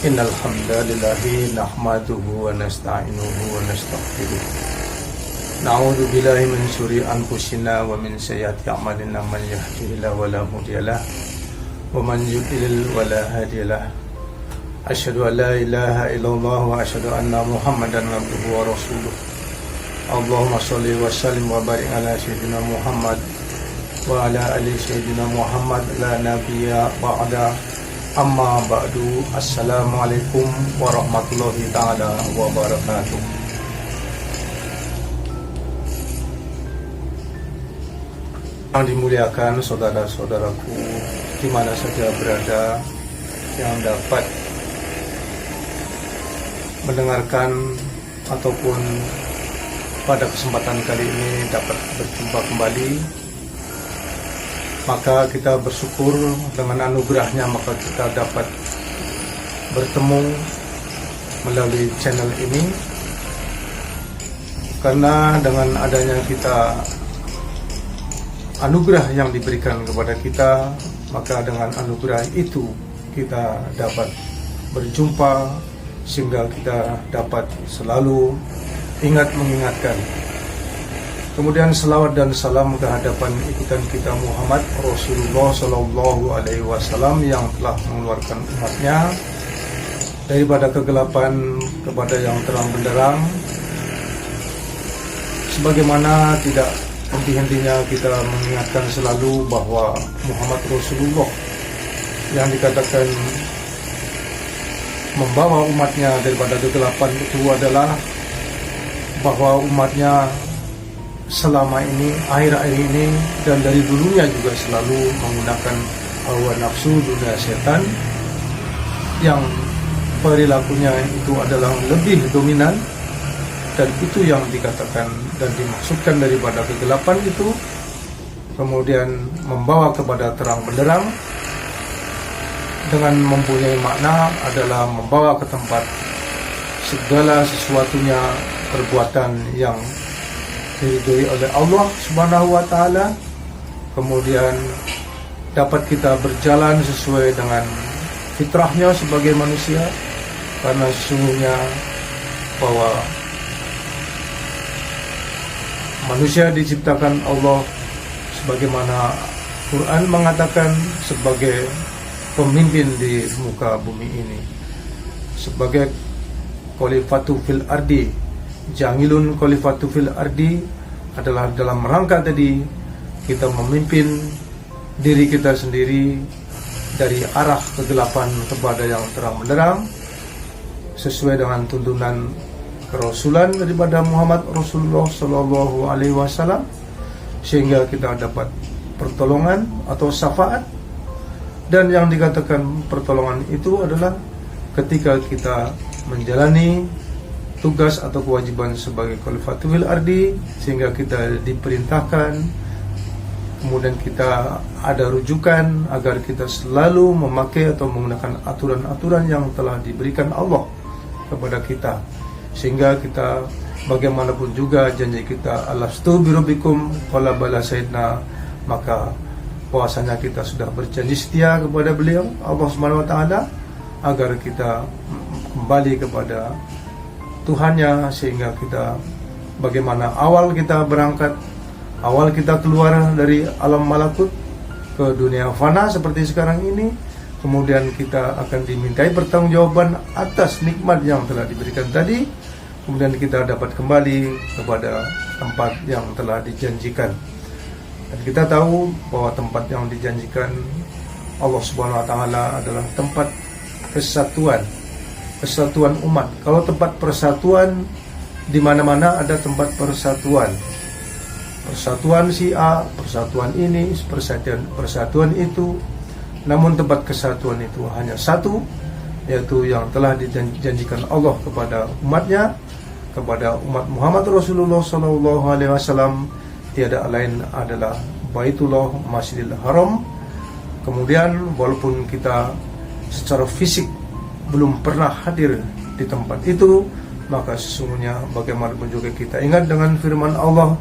Innal hamdalillah nahmaduhu wa nasta'inuhu wa nastaghfiruh. Na'udzu billahi min syururi anfusina wa min sayyiati a'malina man yahdihillahu wa la mudhillalah wa man yudlil wa la hadiyalah. Asyhadu an la ilaha illallah wa asyhadu anna Muhammadan abduhu wa rasuluh. Allahumma shalli wa sallim wa barik ala sayyidina Muhammad wa ala ali sayyidina Muhammad la nabiyya ba'da. Amma ba'du. Assalamualaikum warahmatullahi ta'ala wabarakatuh. Yang dimuliakan saudara-saudaraku di mana saja berada, yang dapat mendengarkan ataupun pada kesempatan kali ini dapat berjumpa kembali, maka kita bersyukur dengan anugerahnya, maka kita dapat bertemu melalui channel ini. Karena dengan adanya kita anugerah yang diberikan kepada kita, maka dengan anugerah itu kita dapat berjumpa, sehingga kita dapat selalu mengingatkan. Kemudian selawat dan salam kehadapan ikutan kita Muhammad Rasulullah Sallallahu Alaihi Wasallam yang telah mengeluarkan umatnya daripada kegelapan kepada yang terang benderang. Sebagaimana tidak henti-hentinya kita mengingatkan selalu bahwa Muhammad Rasulullah yang dikatakan membawa umatnya daripada kegelapan itu adalah bahwa umatnya selama ini, akhir-akhir ini, dan dari dulunya juga selalu menggunakan hawa nafsu dunia setan yang perilakunya itu adalah lebih dominan, dan itu yang dikatakan dan dimaksudkan daripada kegelapan itu kemudian membawa kepada terang benderang dengan mempunyai makna adalah membawa ke tempat segala sesuatunya perbuatan yang diridhoi oleh Allah Subhanahu wa taala, kemudian dapat kita berjalan sesuai dengan fitrahnya sebagai manusia, karena sesungguhnya bahwa manusia diciptakan Allah sebagaimana Quran mengatakan sebagai pemimpin di muka bumi ini, sebagai khalifatu fil ardi. Jangilun khalifatu fil ardi adalah dalam rangka tadi kita memimpin diri kita sendiri dari arah kegelapan kepada yang terang benderang sesuai dengan tuntunan kerasulan daripada Muhammad Rasulullah Sallallahu Alaihi Wasallam, sehingga kita dapat pertolongan atau syafaat. Dan yang dikatakan pertolongan itu adalah ketika kita menjalani tugas atau kewajiban sebagai khalifatul fil ardi, sehingga kita diperintahkan, kemudian kita ada rujukan agar kita selalu memakai atau menggunakan aturan-aturan yang telah diberikan Allah kepada kita, sehingga kita bagaimanapun juga janji kita alastu birabbikum qala bala sayyidina, maka bahwasanya kita sudah berjanji setia kepada beliau Allah Subhanahu wa taala agar kita kembali kepada Tuhannya, sehingga kita bagaimana awal kita berangkat, awal kita keluar dari alam malakut ke dunia fana seperti sekarang ini, kemudian kita akan dimintai pertanggungjawaban atas nikmat yang telah diberikan tadi, kemudian kita dapat kembali kepada tempat yang telah dijanjikan. Dan kita tahu bahwa tempat yang dijanjikan Allah Subhanahu wa taala adalah tempat kesatuan umat. Kalau tempat persatuan, di mana-mana ada tempat persatuan. Persatuan si A, persatuan ini, persatuan itu. Namun tempat kesatuan itu hanya satu, yaitu yang telah dijanjikan Allah kepada umatnya, kepada umat Muhammad Rasulullah Sallallahu Alaihi Wasallam, tiada lain adalah Baitullah Masjidil Haram. Kemudian walaupun kita secara fisik belum pernah hadir di tempat itu, maka sesungguhnya bagaimanapun juga kita ingat dengan firman Allah,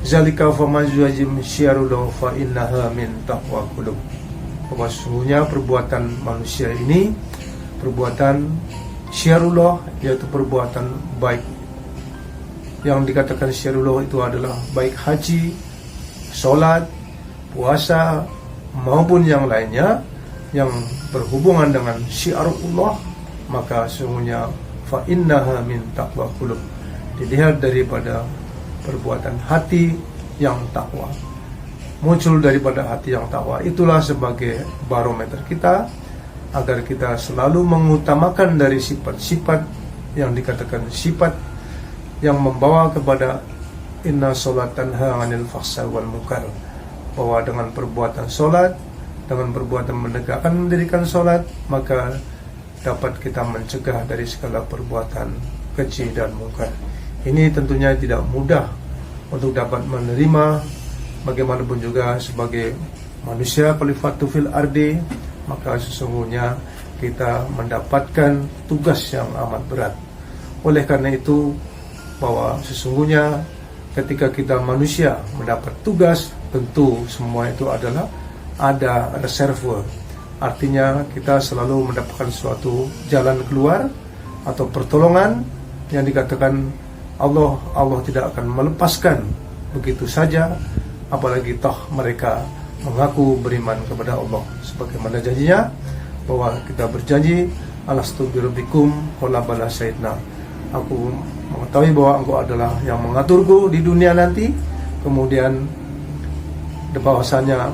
zalika famazwajim syiarullah fa innaha min taqwa qulub, bahwa sesungguhnya perbuatan manusia ini perbuatan syiarullah, yaitu perbuatan baik. Yang dikatakan syiarullah itu adalah baik haji, sholat, puasa, maupun yang lainnya yang berhubungan dengan syiarullah, maka sesungguhnya fa innaha min taqwa qulub, dilihat daripada perbuatan hati yang takwa, muncul daripada hati yang takwa. Itulah sebagai barometer kita agar kita selalu mengutamakan dari sifat-sifat yang dikatakan sifat yang membawa kepada inna sholat tanha 'anil fahsai wal munkar, bahwa dengan perbuatan sholat, dengan perbuatan menegakkan mendirikan sholat, maka dapat kita mencegah dari segala perbuatan keji dan mungkar. Ini tentunya tidak mudah untuk dapat menerima. Bagaimanapun juga sebagai manusia khalifatu fil ardi, maka sesungguhnya kita mendapatkan tugas yang amat berat. Oleh karena itu, bahwa sesungguhnya ketika kita manusia mendapat tugas, tentu semua itu adalah ada reserve. Artinya kita selalu mendapatkan suatu jalan keluar atau pertolongan yang dikatakan Allah tidak akan melepaskan begitu saja, apalagi toh mereka mengaku beriman kepada Allah. Sebagaimana janjinya bahwa kita berjanji, alastu birabbikum qala bala sayyidina, aku mengetahui bahwa engkau adalah yang mengaturku di dunia nanti. Kemudian bahwasannya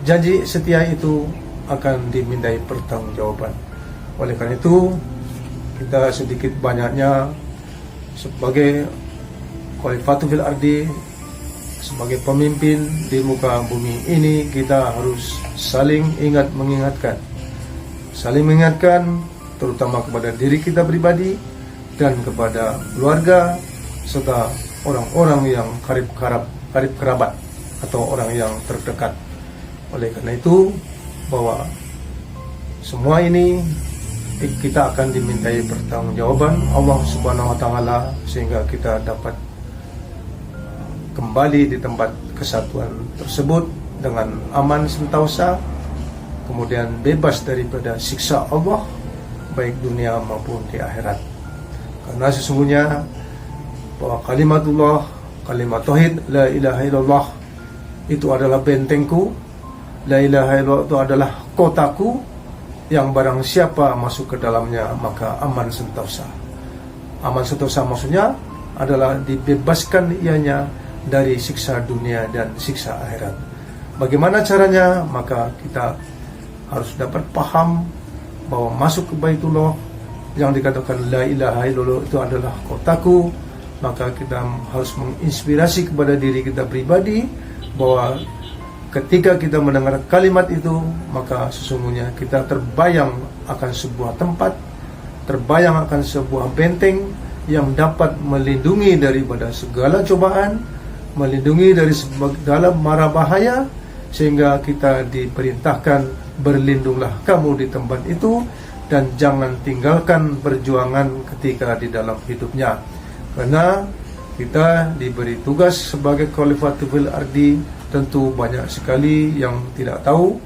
janji setia itu akan dimintai pertanggungjawaban. Oleh karena itu, kita sedikit banyaknya sebagai khalifatu fil ardi, sebagai pemimpin di muka bumi ini, kita harus saling mengingatkan, terutama kepada diri kita pribadi dan kepada keluarga serta orang-orang yang karib kerabat atau orang yang terdekat. Oleh karena itu, bahwa semua ini kita akan dimintai pertanggungjawaban Allah Subhanahu wa taala, sehingga kita dapat kembali di tempat kesatuan tersebut dengan aman sentosa, kemudian bebas daripada siksa Allah baik dunia maupun di akhirat. Karena sesungguhnya bahwa kalimatullah, kalimat tauhid la ilaha illallah itu adalah bentengku, la ilaha illallah itu adalah kotaku, yang barang siapa masuk ke dalamnya maka aman sentosa. Aman sentosa maksudnya adalah dibebaskan ianya dari siksa dunia dan siksa akhirat. Bagaimana caranya? Maka kita harus dapat paham bahwa masuk ke Baitullah yang dikatakan la ilaha illallah itu adalah kotaku, maka kita harus menginspirasi kepada diri kita pribadi bahwa ketika kita mendengar kalimat itu, maka sesungguhnya kita terbayang akan sebuah tempat, terbayang akan sebuah benteng yang dapat melindungi daripada segala cobaan, melindungi dari segala mara bahaya, sehingga kita diperintahkan berlindunglah kamu di tempat itu dan jangan tinggalkan perjuangan ketika di dalam hidupnya. Karena kita diberi tugas sebagai khalifatu fil ardi, tentu banyak sekali yang tidak tahu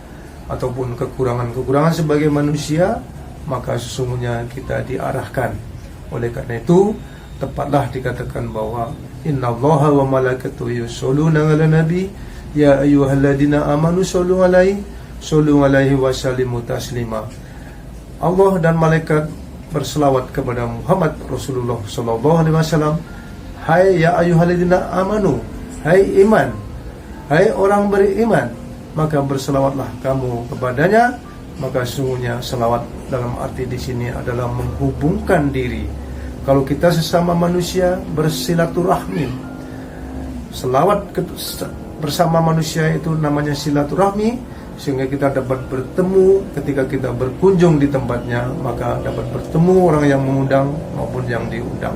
ataupun kekurangan-kekurangan sebagai manusia, maka sesungguhnya kita diarahkan. Oleh karena itu, tepatlah dikatakan bahwa innallaha wa malaikatahu yusholluna 'alan nabi ya ayyuhalladzina amanu shollu 'alaihi wa sallimu taslima. Allah dan malaikat berselawat kepada Muhammad Rasulullah sallallahu alaihi wasallam. Hai ya ayyuhalladzina amanu, hai iman, hai orang beriman, maka berselawatlah kamu kepadanya. Maka sesungguhnya selawat dalam arti di sini adalah menghubungkan diri. Kalau kita sesama manusia bersilaturahmi, selawat bersama manusia itu namanya silaturahmi, sehingga kita dapat bertemu ketika kita berkunjung di tempatnya, maka dapat bertemu orang yang mengundang maupun yang diundang.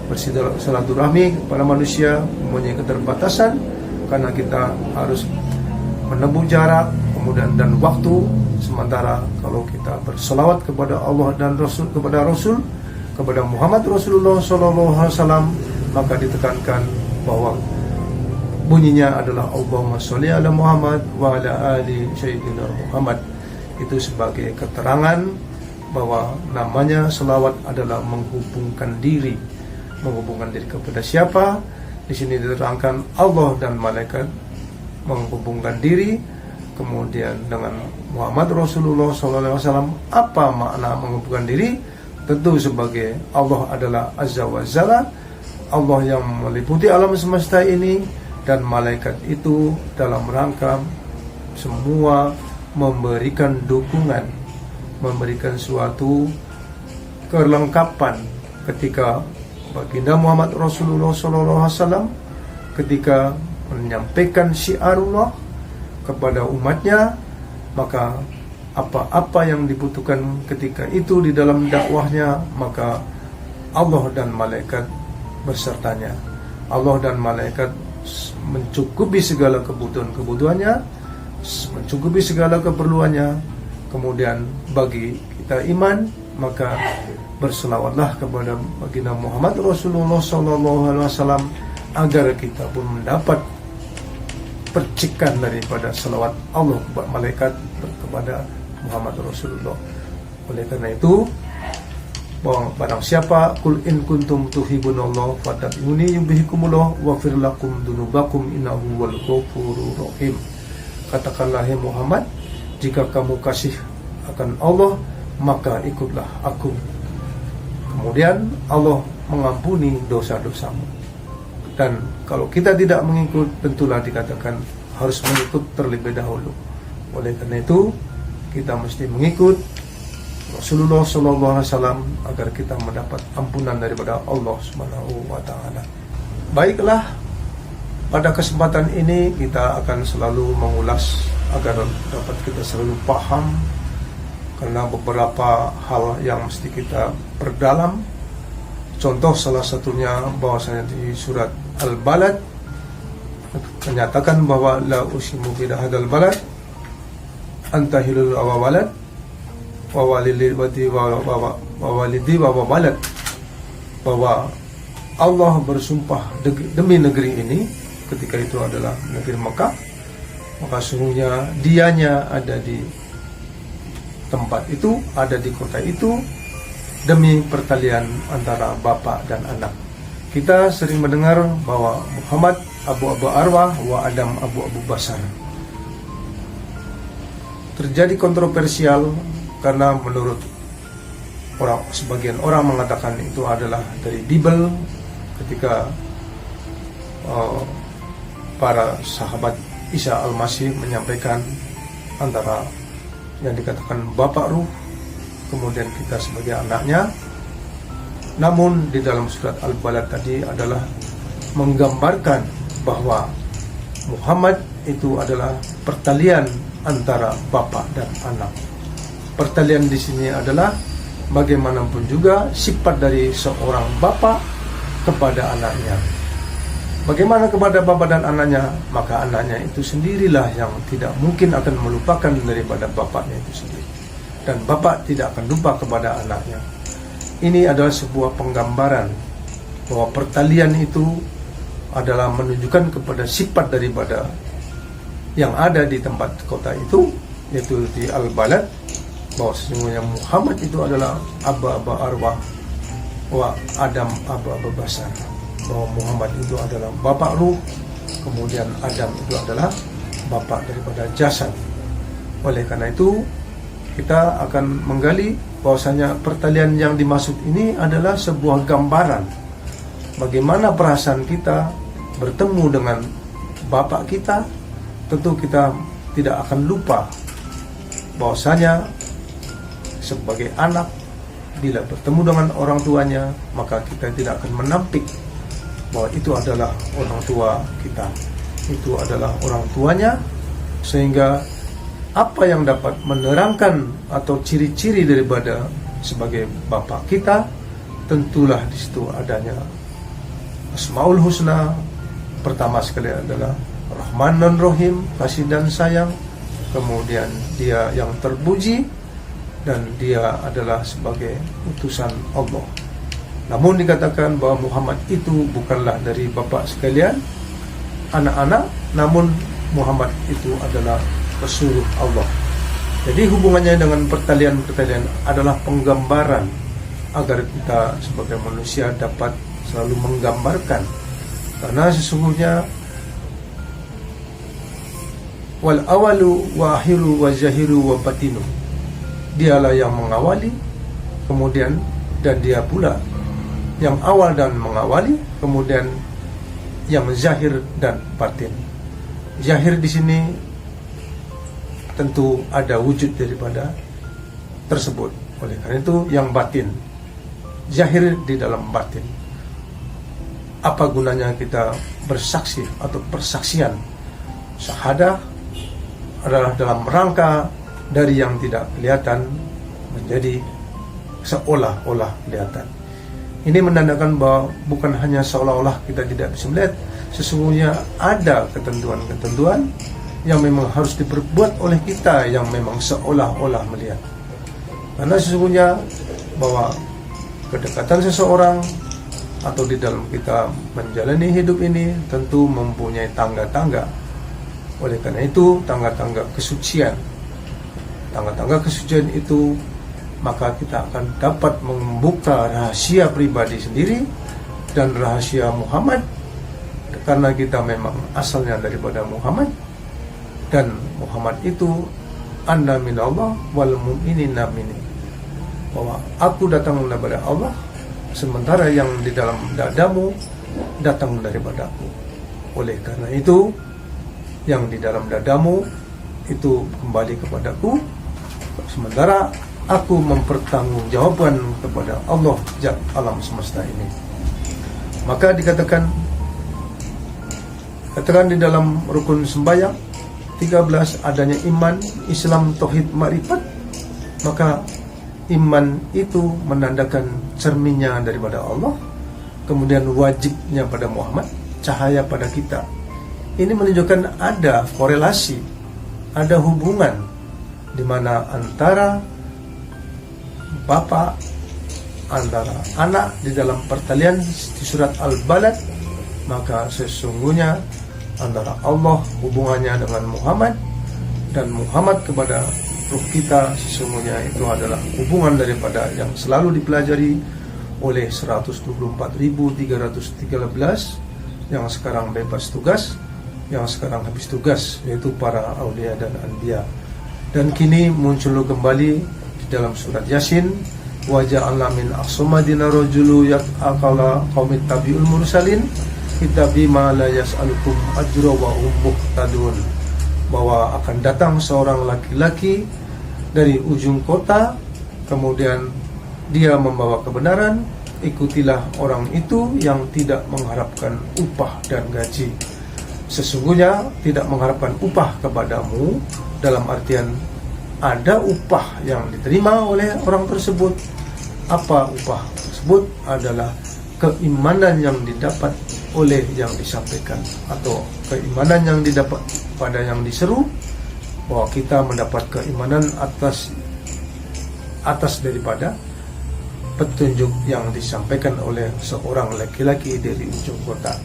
Bersilaturahmi kepada manusia mempunyai keterbatasan karena kita harus menempuh jarak kemudian dan waktu. Sementara kalau kita berselawat kepada Allah dan Rasul, kepada Muhammad Rasulullah SAW, maka ditekankan bahwa bunyinya adalah Allahumma sholli ala Muhammad wa ala ali sayyidina Muhammad. Itu sebagai keterangan bahwa namanya selawat adalah menghubungkan diri kepada siapa? Di sini diterangkan Allah dan malaikat menghubungkan diri, kemudian dengan Muhammad Rasulullah SAW. Apa makna menghubungkan diri? Tentu sebagai Allah adalah Azza wa Jalla, Allah yang meliputi alam semesta ini, dan malaikat itu dalam rangka semua memberikan dukungan, memberikan suatu kelengkapan ketika baginda Muhammad Rasulullah SAW ketika menyampaikan syiarullah kepada umatnya, maka apa-apa yang dibutuhkan ketika itu di dalam dakwahnya, maka Allah dan malaikat bersertanya. Allah dan malaikat mencukupi segala kebutuhannya, mencukupi segala keperluannya. Kemudian bagi kita iman, maka berselawatlah kepada baginda Muhammad Rasulullah SAW agar kita pun mendapat percikan daripada selawat Allah kepada malaikat kepada Muhammad Rasulullah. Oleh karena itu, bahwa barang siapa kul in kuntum tuhibunallah fattabi'uni yuhibbukumullah waghfir lakum dzunubakum innahu wal ghafurur rahim. Katakanlah, hai Muhammad, jika kamu kasih akan Allah, maka ikutlah aku. Kemudian Allah mengampuni dosa-dosamu. Dan kalau kita tidak mengikut, tentulah dikatakan harus mengikut terlebih dahulu. Oleh karena itu, kita mesti mengikut Rasulullah SAW agar kita mendapat ampunan daripada Allah Subhanahu wa Ta'ala. Baiklah, pada kesempatan ini kita akan selalu mengulas agar dapat kita selalu paham, karena beberapa hal yang mesti kita perdalam. Contoh salah satunya bahwasanya di surat Al-Balad menyatakan bahwa la usimu bidahadal balad antahilul awawalad wawalidi wawabalad, bahwa Allah bersumpah demi negeri ini, ketika itu adalah negeri Mekah, maka sungguhnya dianya ada di tempat itu, ada di kota itu, demi pertalian antara bapak dan anak. Kita sering mendengar bahwa Muhammad abu-abu arwah wa Adam abu-abu basar. Terjadi kontroversial karena menurut sebagian orang mengatakan itu adalah dari Bible, ketika para sahabat Isa Al-Masih menyampaikan antara yang dikatakan Bapak Ruh, kemudian kita sebagai anaknya. Namun di dalam surat Al-Balad tadi adalah menggambarkan bahwa Muhammad itu adalah pertalian antara bapak dan anak. Pertalian di sini adalah bagaimanapun juga sifat dari seorang bapak kepada anaknya. Bagaimana kepada bapak dan anaknya, maka anaknya itu sendirilah yang tidak mungkin akan melupakan daripada bapaknya itu sendiri, dan bapak tidak akan lupa kepada anaknya. Ini adalah sebuah penggambaran bahwa pertalian itu adalah menunjukkan kepada sifat daripada yang ada di tempat kota itu, yaitu di Al-Balad, bahwa sesungguhnya Muhammad itu adalah aba-aba arwah wa Adam aba-aba basar, bahwa Muhammad itu adalah bapak ruh, kemudian Adam itu adalah bapak daripada jasad. Oleh karena itu, kita akan menggali bahwasanya pertalian yang dimaksud ini adalah sebuah gambaran bagaimana perasaan kita bertemu dengan bapak kita. Tentu kita tidak akan lupa bahwasanya sebagai anak, bila bertemu dengan orang tuanya, maka kita tidak akan menampik bahwa itu adalah orang tua kita, itu adalah orang tuanya. Sehingga apa yang dapat menerangkan atau ciri-ciri daripada sebagai bapak kita, tentulah di situ adanya Asmaul Husna. Pertama sekali adalah Rahman dan Rahim, kasih dan sayang. Kemudian dia yang terpuji, dan dia adalah sebagai utusan Allah. Namun dikatakan bahwa Muhammad itu bukanlah dari bapak sekalian, anak-anak, namun Muhammad itu adalah pesuruh Allah. Jadi hubungannya dengan pertalian-pertalian adalah penggambaran agar kita sebagai manusia dapat selalu menggambarkan, karena sesungguhnya wal awalu wa akhiru wa zahiru wa batinu, dialah yang mengawali, kemudian dan dia pula yang awal dan mengawali, kemudian yang zahir dan batin. Zahir di sini tentu ada wujud daripada tersebut. Oleh karena itu yang batin, zahir di dalam batin. Apa gunanya kita bersaksi atau persaksian? Syahadah adalah dalam rangka dari yang tidak kelihatan menjadi seolah-olah kelihatan. Ini menandakan bahwa bukan hanya seolah-olah kita tidak bisa melihat, sesungguhnya ada ketentuan-ketentuan yang memang harus diperbuat oleh kita yang memang seolah-olah melihat. Karena sesungguhnya bahwa kedekatan seseorang atau di dalam kita menjalani hidup ini tentu mempunyai tangga-tangga. Oleh karena itu tangga-tangga kesucian. Tangga-tangga kesucian itu maka kita akan dapat membuka rahasia pribadi sendiri dan rahasia Muhammad, karena kita memang asalnya daripada Muhammad, dan Muhammad itu anna minallah wal mu'minina minni, bahwa aku datang daripada Allah sementara yang di dalam dadamu datang daripada aku. Oleh karena itu yang di dalam dadamu itu kembali kepadaku, sementara aku mempertanggungjawabkan kepada Allah Zat alam semesta ini. Maka dikatakan di dalam rukun sembahyang 13 adanya iman, Islam, tauhid, makrifat. Maka iman itu menandakan cerminnya daripada Allah, kemudian wajibnya pada Muhammad, cahaya pada kita. Ini menunjukkan ada korelasi, ada hubungan di mana antara bapak, antara anak di dalam pertalian di surat Al-Balad. Maka sesungguhnya antara Allah hubungannya dengan Muhammad, dan Muhammad kepada ruh kita, sesungguhnya itu adalah hubungan daripada yang selalu dipelajari oleh 124.313 yang sekarang bebas tugas, yang sekarang habis tugas, yaitu para aulia dan anbiya. Dan kini muncul kembali di dalam surat Yasin, wa ja'alna min aqsamadina rajulu yaqala qaumit tabiul mursalin kitabi ma la yas'alukum ajra wa hum muhtadun, bahwa akan datang seorang laki-laki dari ujung kota, kemudian dia membawa kebenaran, ikutilah orang itu yang tidak mengharapkan upah dan gaji. Sesungguhnya tidak mengharapkan upah kepadamu dalam artian ada upah yang diterima oleh orang tersebut. Apa upah tersebut? Adalah keimanan yang didapat oleh yang disampaikan, atau keimanan yang didapat pada yang diseru, bahwa kita mendapat keimanan atas daripada petunjuk yang disampaikan oleh seorang laki-laki dari ujung kota.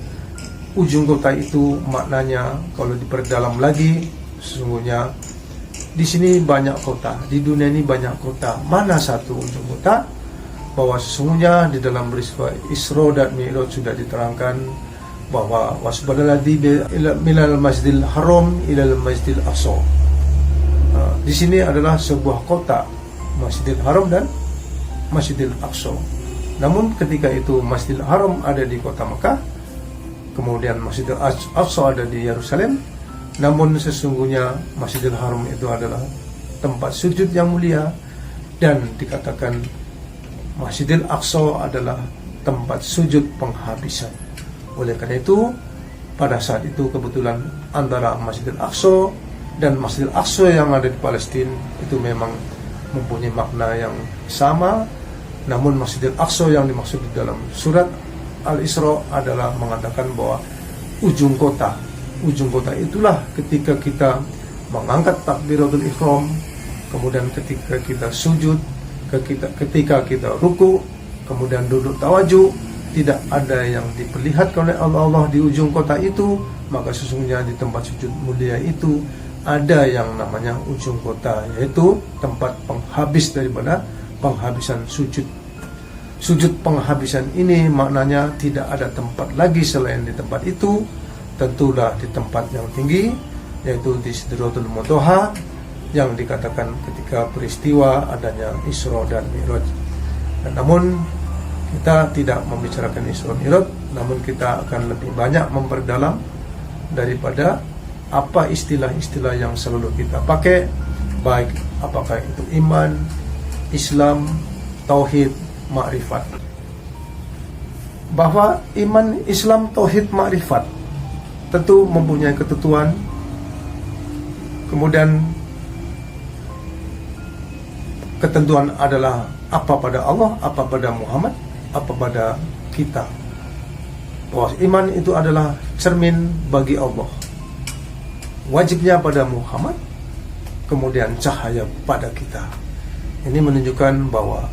Ujung kota itu maknanya kalau diperdalam lagi, sesungguhnya di sini banyak kota, di dunia ini banyak kota. Mana satu ujung kota? Bahwa sesungguhnya di dalam peristiwa Isra dan Mi'raj sudah diterangkan bahwa wasbadalladzi minal masjidil haram ilal masjidil aqsa. Di sini adalah sebuah kota, Masjidil Haram dan Masjidil Aqsa. Namun ketika itu Masjidil Haram ada di kota Mekah, kemudian Masjidil Aqsa ada di Yerusalem. Namun sesungguhnya Masjidil Haram itu adalah tempat sujud yang mulia, dan dikatakan Masjidil Aqsa adalah tempat sujud penghabisan. Oleh karena itu pada saat itu kebetulan antara Masjidil Aqsa dan Masjidil Aqsa yang ada di Palestina itu memang mempunyai makna yang sama. Namun Masjidil Aqsa yang dimaksud di dalam surat Al-Isra adalah mengatakan bahwa ujung kota. Ujung kota itulah ketika kita mengangkat takbiratul ihram, kemudian ketika kita sujud, ketika kita ruku, kemudian duduk tawajuk, tidak ada yang diperlihatkan oleh Allah di ujung kota itu. Maka sesungguhnya di tempat sujud mulia itu ada yang namanya ujung kota, yaitu tempat penghabis daripada penghabisan sujud. Sujud penghabisan ini maknanya tidak ada tempat lagi selain di tempat itu, tentulah di tempat yang tinggi, yaitu di Sidratul Muntaha, yang dikatakan ketika peristiwa adanya Isra dan Mi'raj. Namun kita tidak membicarakan Isra Mi'raj, namun kita akan lebih banyak memperdalam daripada apa istilah-istilah yang selalu kita pakai, baik apakah itu iman, Islam, tauhid, makrifat. Bahwa iman, Islam, tauhid, makrifat tentu mempunyai ketentuan. Kemudian ketentuan adalah apa pada Allah, apa pada Muhammad, apa pada kita. Bahwa iman itu adalah cermin bagi Allah, wajibnya pada Muhammad, kemudian cahaya pada kita. Ini menunjukkan bahwa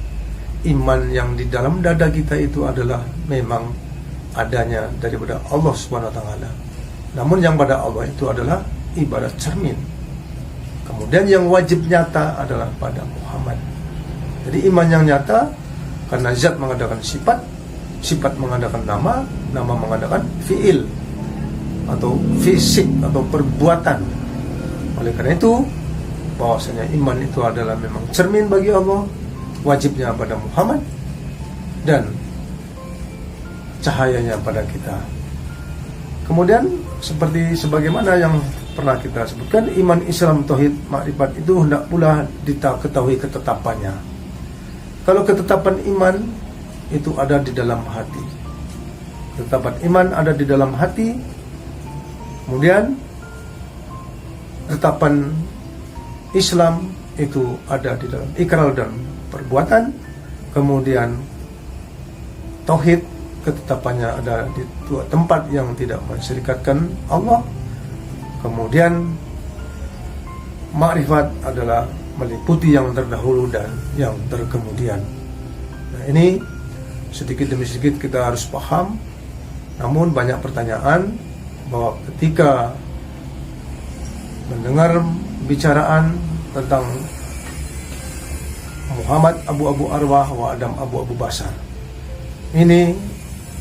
iman yang di dalam dada kita itu adalah memang adanya daripada Allah SWT. Namun yang pada Allah itu adalah ibarat cermin. Kemudian yang wajib nyata adalah pada Muhammad. Jadi iman yang nyata karena zat mengadakan sifat, sifat mengadakan nama, nama mengadakan fi'il atau fisik atau perbuatan. Oleh karena itu, bahwasanya iman itu adalah memang cermin bagi Allah, wajibnya pada Muhammad, dan cahayanya pada kita. Kemudian sebagaimana yang pernah kita sebutkan, iman, Islam, tauhid, makrifat itu hendak pula diketahui ketetapannya. Kalau ketetapan iman itu ada di dalam hati, ketetapan iman ada di dalam hati. Kemudian ketetapan Islam itu ada di dalam ikrar dan perbuatan. Kemudian tauhid, ketetapannya ada di dua tempat yang tidak mensyirikatkan Allah. Kemudian makrifat adalah meliputi yang terdahulu dan yang terkemudian. Nah, ini sedikit demi sedikit kita harus paham. Namun banyak pertanyaan bahwa ketika mendengar bicaraan tentang Muhammad abu-abu arwah wa Adam abu-abu basar, ini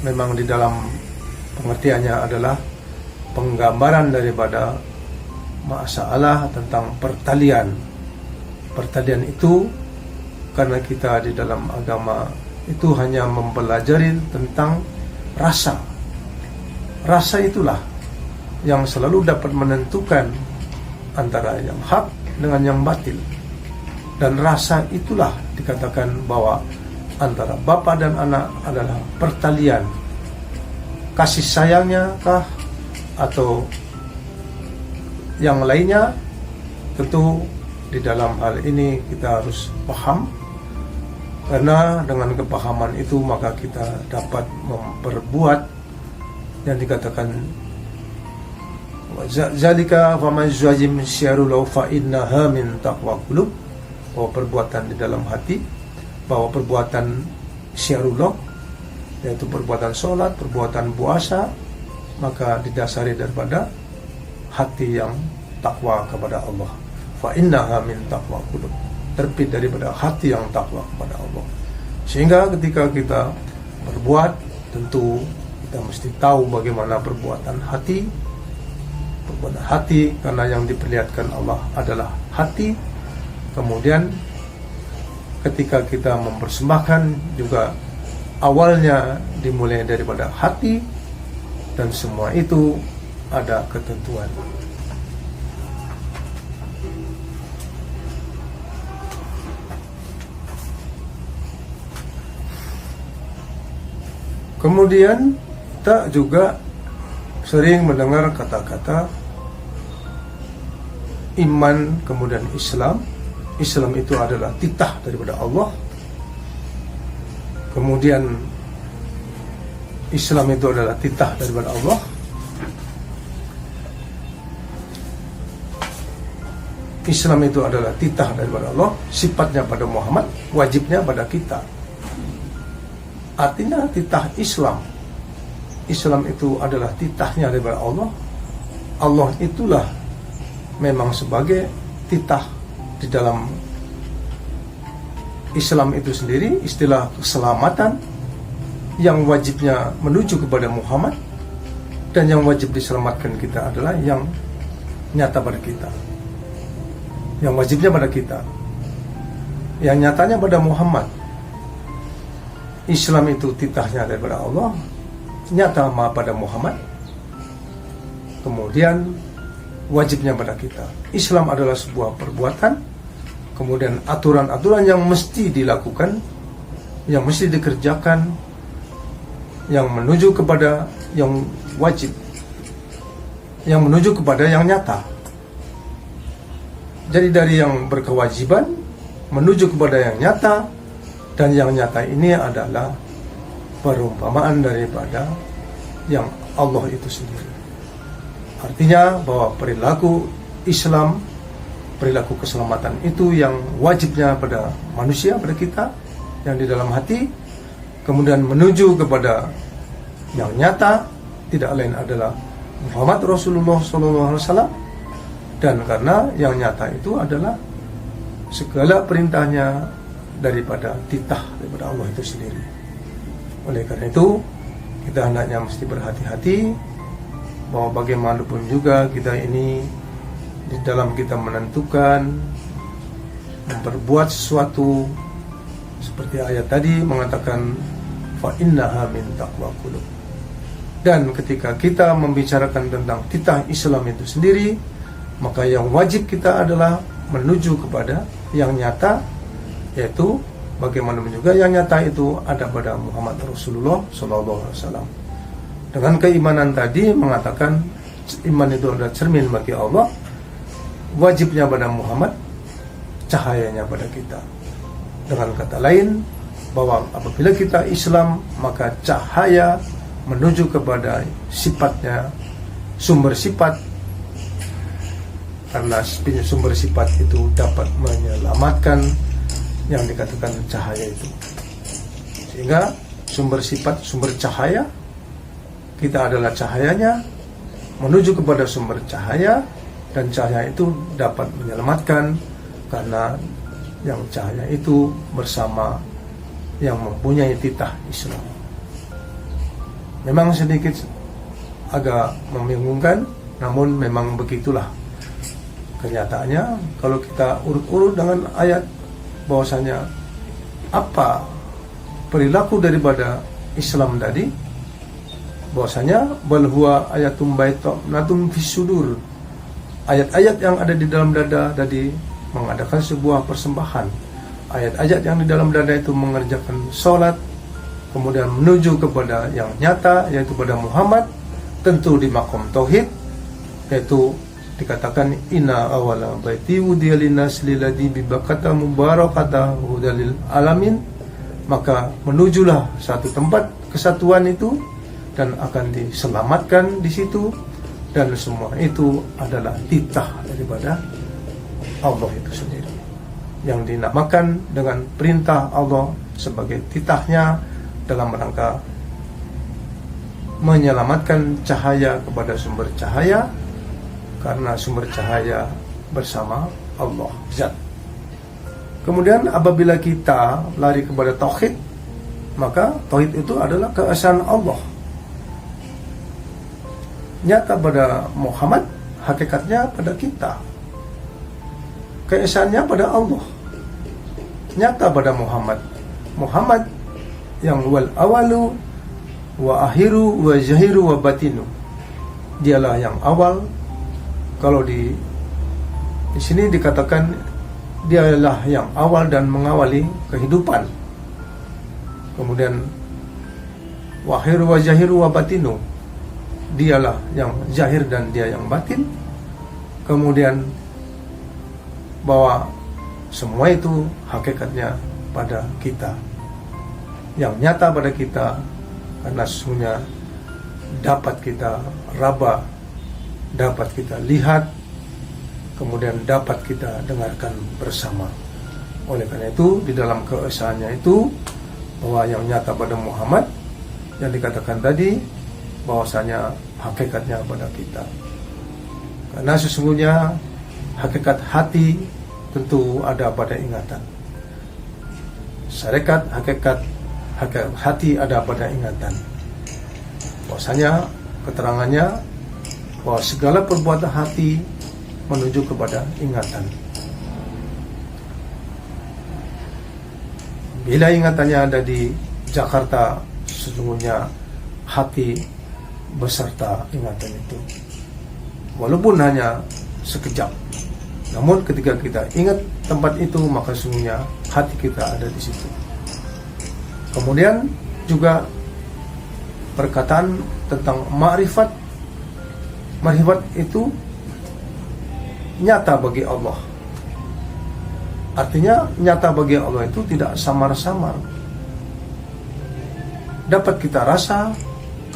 memang di dalam pengertiannya adalah penggambaran daripada masalah tentang pertalian. Pertalian itu karena kita di dalam agama itu hanya mempelajari tentang rasa. Rasa itulah yang selalu dapat menentukan antara yang hak dengan yang batil. Dan rasa itulah dikatakan bahwa antara bapa dan anak adalah pertalian. Kasih sayangnya kah atau yang lainnya, tentu di dalam hal ini kita harus paham, karena dengan kepahaman itu maka kita dapat memperbuat yang dikatakan zalika faman zajim syarul fa innaha min taqwa qulub, bahwa perbuatan di dalam hati, bahwa perbuatan syarullah yaitu perbuatan sholat, perbuatan puasa, maka didasari daripada hati yang takwa kepada Allah. Fa innaha min taqwa qulub, terbit daripada hati yang takwa kepada Allah. Sehingga ketika kita berbuat, tentu kita mesti tahu bagaimana perbuatan hati. Perbuatan hati karena yang diperlihatkan Allah adalah hati. Kemudian ketika kita mempersembahkan juga awalnya dimulai daripada hati, dan semua itu ada ketentuan. Kemudian kita juga sering mendengar kata-kata iman, kemudian Islam. Islam itu adalah titah daripada Allah. Kemudian Islam itu adalah titah daripada Allah. Islam itu adalah titah daripada Allah, sifatnya pada Muhammad, wajibnya pada kita. Artinya titah Islam. Islam itu adalah titahnya daripada Allah. Allah itulah memang sebagai titah di dalam Islam itu sendiri. Istilah keselamatan yang wajibnya menuju kepada Muhammad, dan yang wajib diselamatkan kita adalah yang nyata pada kita, yang wajibnya pada kita, yang nyatanya pada Muhammad. Islam itu titahnya daripada Allah, nyata pada Muhammad, kemudian wajibnya pada kita. Islam adalah sebuah perbuatan, kemudian aturan-aturan yang mesti dilakukan, yang mesti dikerjakan, yang menuju kepada yang wajib, yang menuju kepada yang nyata. Jadi dari yang berkewajiban menuju kepada yang nyata, dan yang nyata ini adalah perumpamaan daripada yang Allah itu sendiri. Artinya bahwa perilaku Islam, perilaku keselamatan itu yang wajibnya pada manusia, pada kita yang di dalam hati, kemudian menuju kepada yang nyata, tidak lain adalah Muhammad Rasulullah SAW. Dan karena yang nyata itu adalah segala perintahnya daripada titah daripada Allah itu sendiri. Oleh karena itu, kita hendaknya mesti berhati-hati bahwa bagaimanapun juga kita ini di dalam kita menentukan memperbuat sesuatu, seperti ayat tadi mengatakan fa innaha min taqwa qulub. Dan ketika kita membicarakan tentang titah Islam itu sendiri, maka yang wajib kita adalah menuju kepada yang nyata, yaitu bagaimanapun juga yang nyata itu ada pada Muhammad Rasulullah SAW. Dengan keimanan tadi mengatakan iman itu adalah cermin bagi Allah, wajibnya pada Muhammad, cahayanya pada kita. Dengan kata lain, bahwa apabila kita Islam, maka cahaya menuju kepada sifatnya, sumber sifat, karena sumber sifat itu dapat menyelamatkan yang dikatakan cahaya itu. Sehingga sumber sifat, sumber cahaya, kita adalah cahayanya, menuju kepada sumber cahaya, dan cahaya itu dapat menyelamatkan karena yang cahaya itu bersama yang mempunyai titah Islam. Memang sedikit agak membingungkan, namun memang begitulah kenyataannya. Kalau kita urut-urut dengan ayat, bahwasanya apa perilaku daripada Islam tadi, bahwasanya bal huwa ayatum bayyinatun fis sudur, ayat-ayat yang ada di dalam dada tadi mengadakan sebuah persembahan, ayat-ayat yang di dalam dada itu mengerjakan sholat, kemudian menuju kepada yang nyata, yaitu pada Muhammad, tentu di makom tauhid, yaitu dikatakan inna awala baiti wudiya linnas lilladzi bibakata mubarakata hudalil alamin. Maka menujulah satu tempat kesatuan itu dan akan diselamatkan di situ, dan semua itu adalah titah daripada Allah itu sendiri, yang dinamakan dengan perintah Allah sebagai titahnya dalam rangka menyelamatkan cahaya kepada sumber cahaya, karena sumber cahaya bersama Allah Zat. Kemudian apabila kita lari kepada tauhid, maka tauhid itu adalah keesaan Allah, nyata pada Muhammad, hakikatnya pada kita. Keesaannya pada Allah, nyata pada Muhammad. Muhammad yang wal awalu wa akhiru wa zahiru wa batinu, dialah yang awal. Kalau di sini dikatakan dialah yang awal dan mengawali kehidupan. Kemudian wa akhiru wa zahiru wa batinu, dialah yang zahir dan dia yang batin. Kemudian bahwa semua itu hakikatnya pada kita, yang nyata pada kita, karena sesungguhnya dapat kita raba, dapat kita lihat, kemudian dapat kita dengarkan bersama. Oleh karena itu, di dalam keesaannya itu, bahwa yang nyata pada Muhammad, yang dikatakan tadi, bahwasanya hakikatnya pada kita. Karena sesungguhnya hakikat hati tentu ada pada ingatan. Syarikat hakikat hati ada pada ingatan. Bahwasanya keterangannya bahwa segala perbuatan hati menuju kepada ingatan. Bila ingatannya ada di Jakarta, sesungguhnya hati beserta ingatan itu, walaupun hanya sekejap. Namun ketika kita ingat tempat itu, maka sesungguhnya hati kita ada di situ. Kemudian juga perkataan tentang ma'rifat. Ma'rifat itu nyata bagi Allah. Artinya nyata bagi Allah itu tidak samar-samar. Dapat kita rasa,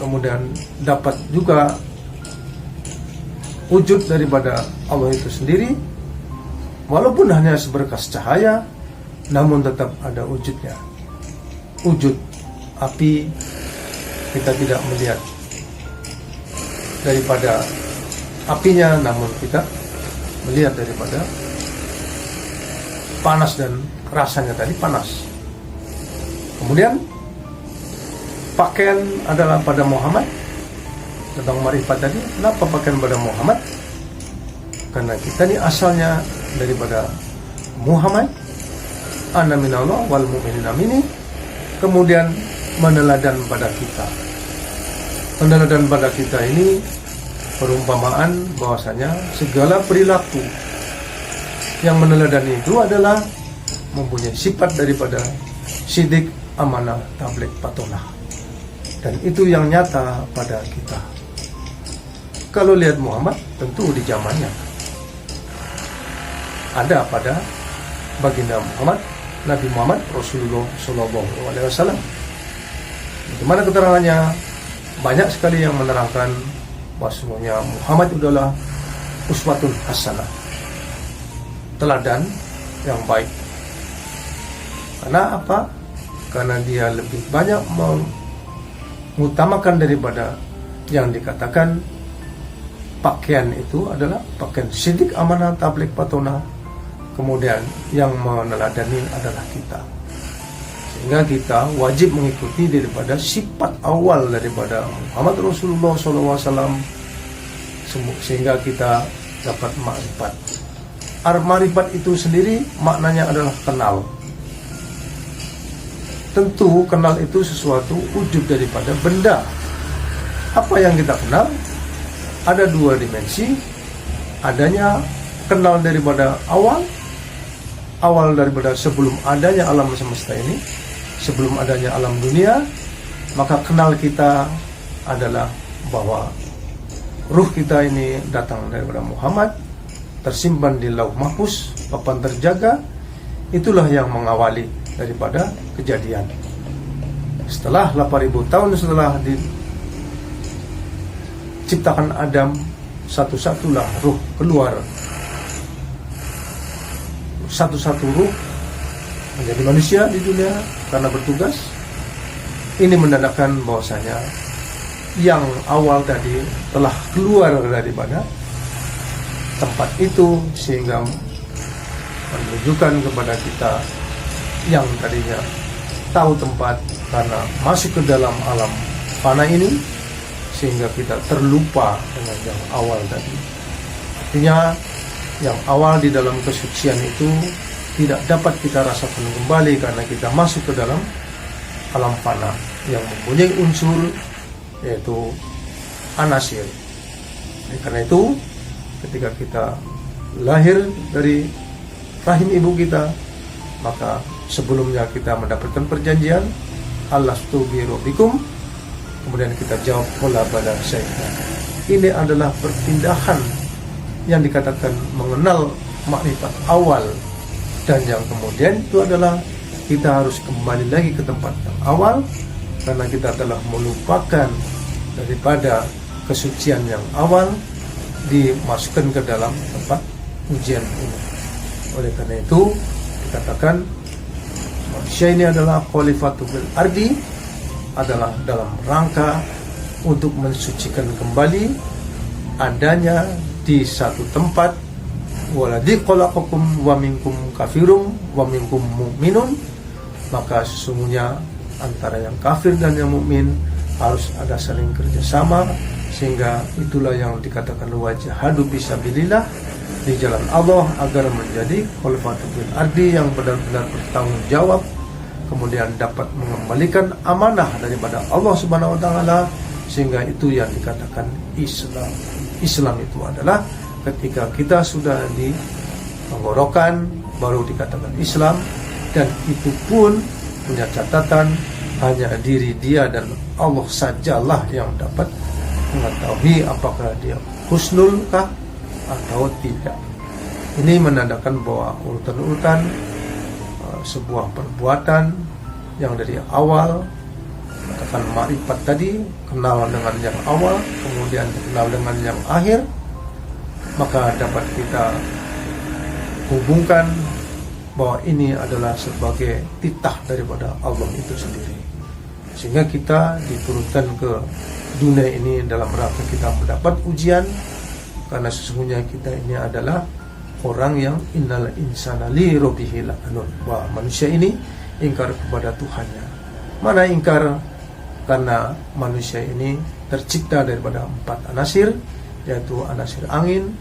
kemudian dapat juga wujud daripada Allah itu sendiri. Walaupun hanya seberkas cahaya, namun tetap ada wujudnya. Wujud api kita tidak melihat daripada apinya, namun kita melihat daripada panas dan rasanya tadi panas. Kemudian pakaian adalah pada Muhammad. Tentang marifat tadi, kenapa pakaian pada Muhammad? Karena kita ini asalnya daripada Muhammad, ana minallah wal mu'minina minni. Kemudian meneladan pada kita. Peneladan pada kita ini perumpamaan bahwasanya segala perilaku yang meneladani itu adalah mempunyai sifat daripada sidik, amanah, tabligh, patonah. Dan itu yang nyata pada kita. Kalau lihat Muhammad, tentu di zamannya ada pada baginda Muhammad, Nabi Muhammad Rasulullah SAW. Bagaimana keterangannya? Banyak sekali yang menerangkan bahwasanya Muhammad adalah uswatun hasanah, teladan yang baik. Karena apa? Karena dia lebih banyak mengutamakan daripada yang dikatakan pakaian itu adalah pakaian sidik, amanah, tabligh, patonah. Kemudian yang meneladani adalah kita. Sehingga kita wajib mengikuti daripada sifat awal daripada Muhammad Rasulullah SAW, sehingga kita dapat ma'rifat. Ma'rifat itu sendiri maknanya adalah kenal. Tentu kenal itu sesuatu wujud daripada benda. Apa yang kita kenal? Ada dua dimensi. Adanya kenal daripada awal daripada sebelum adanya alam semesta ini, sebelum adanya alam dunia. Maka kenal kita adalah bahwa ruh kita ini datang daripada Muhammad, tersimpan di lauh mahfuz, papan terjaga. Itulah yang mengawali daripada kejadian. Setelah 8.000 tahun setelah diciptakan Adam, satu-satulah ruh keluar. Satu-satu ruh menjadi manusia di dunia karena bertugas. Ini menandakan bahwasanya yang awal tadi telah keluar daripada tempat itu, sehingga menunjukkan kepada kita yang tadinya tahu tempat karena masuk ke dalam alam fana ini, sehingga kita terlupa dengan yang awal tadi. Artinya yang awal di dalam kesucian itu tidak dapat kita rasakan kembali karena kita masuk ke dalam alam fana yang mempunyai unsur yaitu anasir. Karena itu ketika kita lahir dari rahim ibu kita, maka sebelumnya kita mendapatkan perjanjian alastu bi rabbikum, kemudian kita jawab qala bala syai'na. Ini adalah perpindahan yang dikatakan mengenal makrifat awal, dan yang kemudian itu adalah kita harus kembali lagi ke tempat yang awal karena kita telah melupakan daripada kesucian yang awal, dimasukkan ke dalam tempat ujian ini. Oleh karena itu dikatakan manusia ini adalah khalifatul ardi, adalah dalam rangka untuk mensucikan kembali adanya di satu tempat waladzi khalaqakum wa minkum kafirun wa minkum mu'minun, maka sesungguhnya antara yang kafir dan yang mukmin harus ada saling kerjasama, sehingga itulah yang dikatakan wajahadu fisabilillah, di jalan Allah agar menjadi khalifatul fil ardi yang benar-benar bertanggung jawab, kemudian dapat mengembalikan amanah daripada Allah Subhanahu wa taala, sehingga itu yang dikatakan Islam. Islam itu adalah ketika kita sudah di tenggorokan baru dikatakan Islam, dan itu pun punya catatan hanya diri dia dan Allah sajalah yang dapat mengetahui apakah dia husnulkah atau tidak. Ini menandakan bahwa urutan-urutan sebuah perbuatan yang dari awal, katakan ma'rifat tadi, kenal dengan yang awal, kemudian kenal dengan yang akhir, maka dapat kita hubungkan bahwa ini adalah sebagai titah daripada Allah itu sendiri, sehingga kita diturunkan ke dunia ini dalam rangka kita mendapat ujian, karena sesungguhnya kita ini adalah orang yang innal insana li rabbihi lakanun, bahwa manusia ini ingkar kepada Tuhannya. Mana ingkar? Karena manusia ini tercipta daripada 4 anasir, yaitu anasir angin,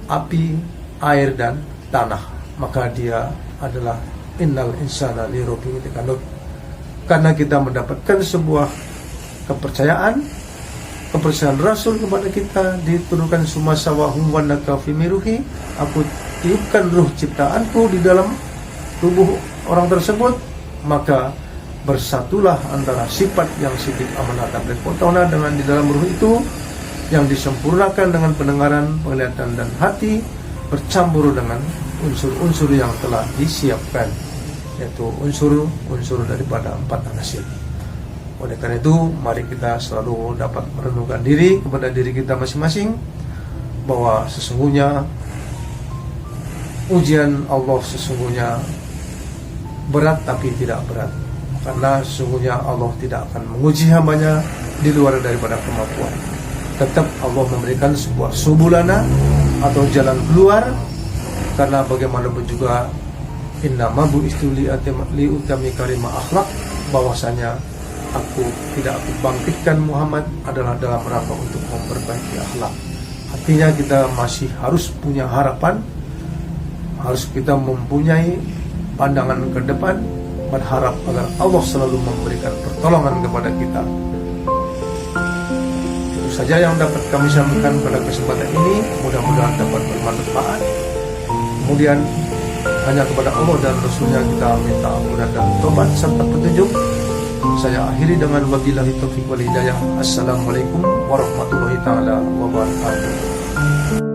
api, air, dan tanah. Maka dia adalah innal insana li rabbihi lakanun. Karena kita mendapatkan sebuah kepercayaan Rasul kepada kita, diturunkan sumasawahum wa nakafi miruhi, aku tiupkan ruh ciptaanku di dalam tubuh orang tersebut, maka bersatulah antara sifat yang sidik amanah tabligh potona dengan di dalam ruh itu, yang disempurnakan dengan pendengaran, penglihatan, dan hati, bercampur dengan unsur-unsur yang telah disiapkan, yaitu unsur-unsur daripada 4 anasir. Oleh karena itu, mari kita selalu dapat merenungkan diri kepada diri kita masing-masing, bahwa sesungguhnya ujian Allah sesungguhnya berat tapi tidak berat, karena sesungguhnya Allah tidak akan menguji hambanya di luar daripada kemampuan. Tetap Allah memberikan sebuah subulana atau jalan keluar, karena bagaimanapun juga innama bu'istu li'utami karimah akhlak, bahwasanya aku bangkitkan Muhammad adalah dalam rangka untuk memperbaiki akhlak. Artinya kita masih harus punya harapan, harus kita mempunyai pandangan ke depan, berharap agar Allah selalu memberikan pertolongan kepada kita. Itu saja yang dapat kami sampaikan pada kesempatan ini, mudah-mudahan dapat bermanfaat. Kemudian hanya kepada Allah dan Rasulnya kita minta ampunan dan tobat serta petunjuk. Saya akhiri dengan wabillahi taufiq wal hidayah. Assalamualaikum warahmatullahi taala wabarakatuh.